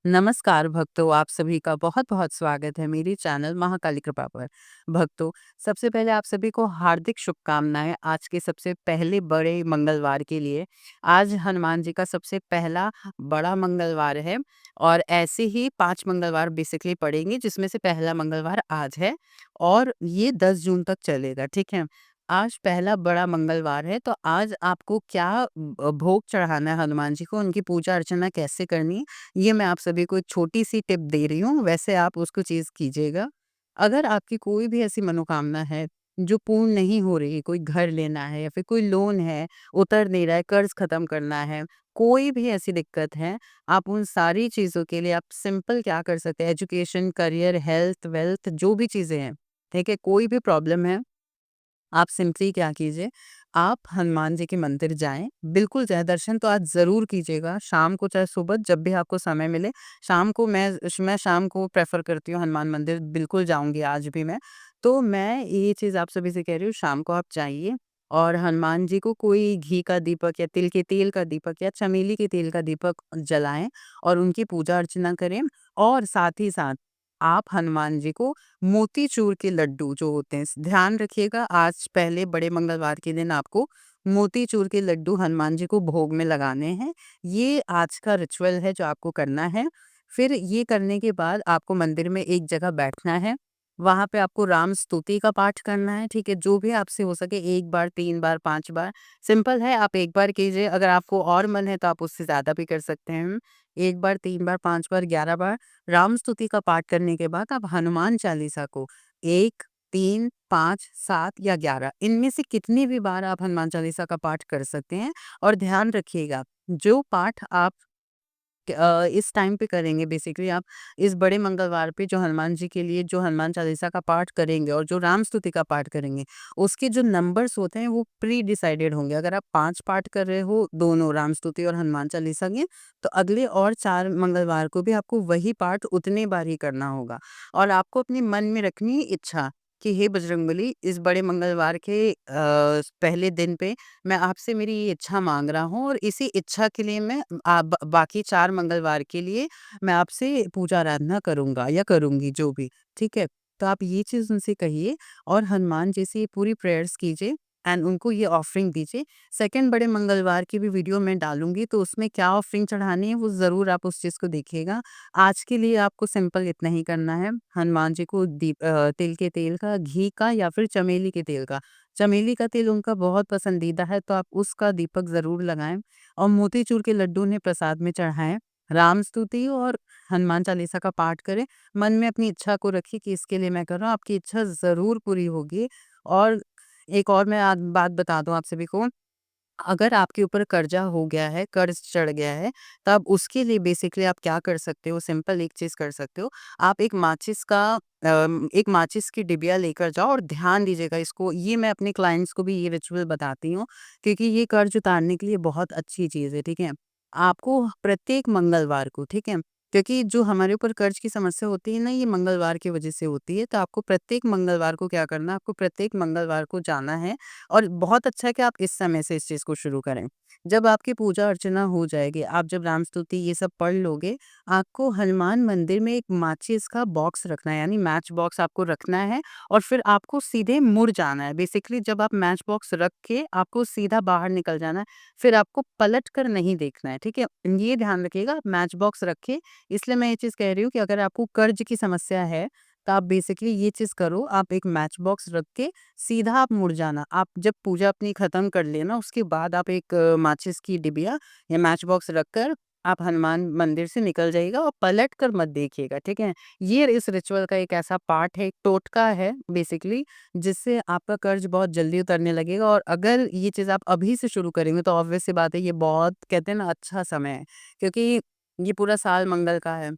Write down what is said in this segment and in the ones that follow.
नमस्कार भक्तों, आप सभी का बहुत-बहुत स्वागत है मेरी चैनल महाकाली कृपा पर। भक्तों, सबसे पहले आप सभी को हार्दिक शुभकामनाएँ आज के सबसे पहले बड़े मंगलवार के लिए। आज हनुमान जी का सबसे पहला बड़ा मंगलवार है और ऐसे ही 5 मंगलवार बेसिकली पड़ेंगे जिसमें से पहला मंगलवार आज है और ये 10 जून तक चलेगा, ठीक है? आज पहला बड़ा मंगलवार है तो आज आपको क्या भोग चढ़ाना है हनुमान जी को, उनकी पूजा अर्चना कैसे करनी है ये मैं आप सभी को एक छोटी-सी टिप दे रही हूँ, वैसे आप उसको चीज़ कीजिएगा। अगर आपकी कोई भी ऐसी मनोकामना है, जो पूर्ण नहीं हो रही है, कोई घर लेना है या फिर कोई लोन है, उतर नहीं रहा है, कर्ज़ खत्म करना है, कोई भी ऐसी दिक्कत है, आप उन सारी चीज़ों के लिए आप सिंपल क्या कर सकते हैं, एजुकेशन, करियर, हेल्थ, वेल्थ जो भी चीज़ें हैं, ठीक है? कोई भी प्रॉब्लम है आप सिंपली क्या कीजिए, आप हनुमान जी के मंदिर जाएँ, बिल्कुल जाएँ, दर्शन तो आज ज़रूर कीजिएगा, शाम को चाहे सुबह जब भी आपको समय मिले, शाम को मैं शाम को प्रेफ़र करती हूँ हनुमान मंदिर बिल्कुल जाऊँगी आज भी मैं। तो मैं ये चीज़ आप सभी से कह रही हूँ शाम को आप जाइए और हनुमान जी को कोई घी का दीपक या तिल के तेल का दीपक या चमेली के तेल का दीपक जलाएँ और उनकी पूजा अर्चना करें और साथ ही साथ आप हनुमान जी को मोतीचूर के लड्डू जो होते हैं ध्यान रखिएगा आज पहले बड़े मंगलवार के दिन आपको मोतीचूर के लड्डू हनुमान जी को भोग में लगाने हैं। ये आज का रिचुअल है जो आपको करना है। फिर ये करने के बाद आपको मंदिर में एक जगह बैठना है। वहाँ पे आपको राम स्तुति का पाठ करना है, ठीक है? जो भी आपसे हो सके 1 बार, 3 बार, 5 बार सिंपल है आप 1 बार कीजिए, अगर आपको और मन है तो आप उससे ज़्यादा भी कर सकते हैं। 1 बार, 3 बार, 5 बार, 11 बार राम स्तुति का पाठ करने के बाद आप हनुमान चालीसा को 1, 3, 5, 7 या 11 इनमें से कितनी भी बार आप हनुमान चालीसा का पाठ कर सकते हैं और ध्यान रखिएगा जो पाठ आप इस टाइम पे करेंगे बेसिकली आप इस बड़े मंगलवार पे जो हनुमान जी के लिए जो हनुमान चालीसा का पाठ करेंगे और जो राम स्तुति का पाठ करेंगे, उसके जो नंबर्स होते हैं वो प्री डिसाइडेड होंगे। अगर आप 5 पाठ कर रहे हो दोनों राम स्तुति और हनुमान चालीसा के, तो अगले और 4 मंगलवार को भी आपको वही पाठ उतने बार ही करना होगा। और आपको अपने मन में रखनी है इच्छा कि हे बजरंगबली इस बड़े मंगलवार के पहले दिन पे मैं आपसे मेरी ये इच्छा माँग रहा हूँ और इसी इच्छा के लिए मैं बाकी 4 मंगलवार के लिए मैं आपसे पूजा आराधना करूँगा या करूँगी जो भी, ठीक है? तो आप ये चीज़ उनसे कहिए और हनुमान जी से ये पूरी प्रेयर्स कीजिए एंड उनको ये ऑफरिंग दीजिए। सेकंड बड़े मंगलवार की भी वीडियो मैं डालूँगी तो उसमें क्या ऑफरिंग चढ़ानी है वो ज़रूर आप उस चीज़ को देखिएगा। आज के लिए आपको सिंपल इतना ही करना है, हनुमान जी को तिल के तेल का, घी का या फिर चमेली के तेल का चमेली का तेल उनका बहुत पसंदीदा है तो आप उसका दीपक ज़रूर लगाएँ और मोतीचूर के लड्डू उन्हें प्रसाद में चढ़ाएँ। राम स्तुति और हनुमान चालीसा का पाठ करें। मन में अपनी इच्छा को रखिए कि इसके लिए मैं कर रहा हूँ, आपकी इच्छा ज़रूर पूरी होगी। और एक और मैं आज बात बता दूँ आप सभी को अगर आपके ऊपर कर्जा हो गया है, कर्ज़ चढ़ गया है, तब उसके लिए बेसिकली आप क्या कर सकते हो, सिंपल एक चीज़ कर सकते हो। आप एक माचिस की डिबिया लेकर जाओ और ध्यान दीजिएगा इसको ये मैं अपने क्लाइंट्स को भी ये रिचुअल बताती हूँ, क्योंकि ये कर्ज़ उतारने के लिए बहुत अच्छी चीज़ है, ठीक है? आपको प्रत्येक मंगलवार को, ठीक है? क्योंकि जो हमारे ऊपर कर्ज़ की समस्या होती है ना, ये मंगलवार की वज़ह से होती है, तो आपको प्रत्येक मंगलवार को क्या करना है, आपको प्रत्येक मंगलवार को जाना है और बहुत अच्छा है कि आप इस समय से इस चीज़ को शुरू करें। जब आपकी पूजा अर्चना हो जाएगी, आप जब राम स्तुति ये सब पढ़ लोगे, आपको हनुमान मंदिर में एक माचिस का बॉक्स रखना है, यानी मैच बॉक्स आपको रखना है और फिर आपको सीधे मुड़ जाना है। बेसिकली जब आप मैच बॉक्स रख के आपको सीधा बाहर निकल जाना है, फिर आपको पलट कर नहीं देखना है, ठीक है? ये ध्यान रखिएगा आप मैच बॉक्स रखे इसलिए मैं ये चीज़ कह रही हूँ कि अगर आपको कर्ज़ की समस्या है, तो आप बेसिकली ये चीज़ करो, आप एक मैच बॉक्स रख के सीधा आप मुड़ जाना। आप जब पूजा अपनी खत्म कर लेना उसके बाद आप एक माचिस की डिबिया या मैच बॉक्स रखकर आप हनुमान मंदिर से निकल जाइएगा और पलट कर मत देखिएगा, ठीक है? ये इस रिचुअल का एक ऐसा पार्ट है, एक टोटका है बेसिकली जिससे आपका कर्ज बहुत जल्दी उतरने लगेगा और अगर ये चीज़ आप अभी से शुरू करेंगे तो ऑब्वियस सी बात है ये बहुत कहते हैं ना अच्छा समय है, क्योंकि ये पूरा साल मंगल का है।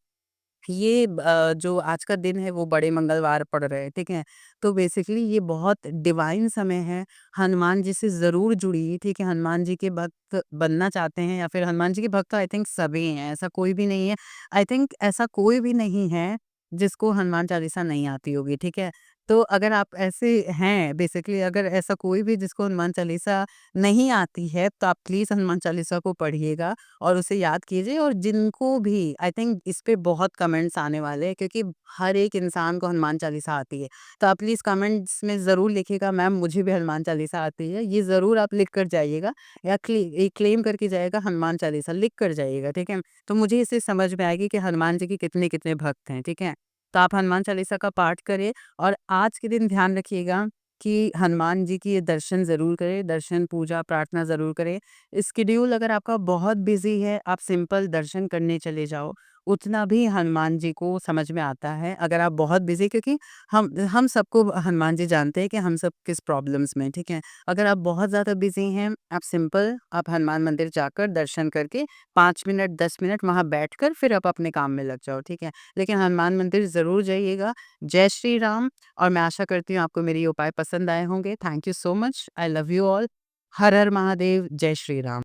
ये जो आज का दिन है वो बड़े मंगलवार पड़ रहे हैं, ठीक है? तो बेसिकली ये बहुत डिवाइन समय है, हनुमान जी से ज़रूर जुड़िए, ठीक है? हनुमान जी के भक्त बनना चाहते हैं या फिर हनुमान जी के भक्त तो आई थिंक सभी हैं, ऐसा कोई भी नहीं है। आई थिंक ऐसा कोई भी नहीं है जिसको हनुमान चालीसा नहीं आती होगी, ठीक है? तो अगर आप ऐसे हैं बेसिकली, अगर ऐसा कोई भी जिसको हनुमान चालीसा नहीं आती है, तो आप प्लीज़ हनुमान चालीसा को पढ़िएगा और उसे याद कीजिए। और जिनको भी, आई थिंक इस पे बहुत कमेंट्स आने वाले हैं, क्योंकि हर एक इंसान को हनुमान चालीसा आती है। तो आप प्लीज़ कमेंट्स में ज़रूर लिखिएगा, मैम मुझे भी हनुमान चालीसा आती है। ये ज़रूर आप लिख कर जाइएगा, या क्लेम करके जाइएगा हनुमान चालीसा लिख कर जाइएगा, ठीक है? तो मुझे इससे समझ में आएगी कि हनुमान जी के कितने-कितने भक्त हैं, ठीक है? तो आप हनुमान चालीसा का पाठ करें, और आज के दिन ध्यान रखिएगा कि हनुमान जी की ये दर्शन ज़रूर करें, दर्शन, पूजा, प्रार्थना ज़रूर करें। शेड्यूल अगर आपका बहुत बिज़ी है, आप सिंपल दर्शन करने चले जाओ, उतना भी हनुमान जी को समझ में आता है। अगर आप बहुत बिज़ी, क्योंकि हम सबको हनुमान जी जानते हैं कि हम सब किस प्रॉब्लम्स में हैं, ठीक है? अगर आप बहुत ज़्यादा बिज़ी हैं, आप हनुमान मंदिर जाकर दर्शन करके 5 मिनट, 10 मिनट वहाँ बैठकर फिर आप अपने काम में लग जाओ, ठीक है? लेकिन हनुमान मंदिर ज़रूर जाइएगा। जय श्री राम। और मैं आशा करती हूँ आपको मेरे ये उपाय पसंद आए होंगे। Thank you so much. I love you all. Har Har Mahadev. जय श्री राम।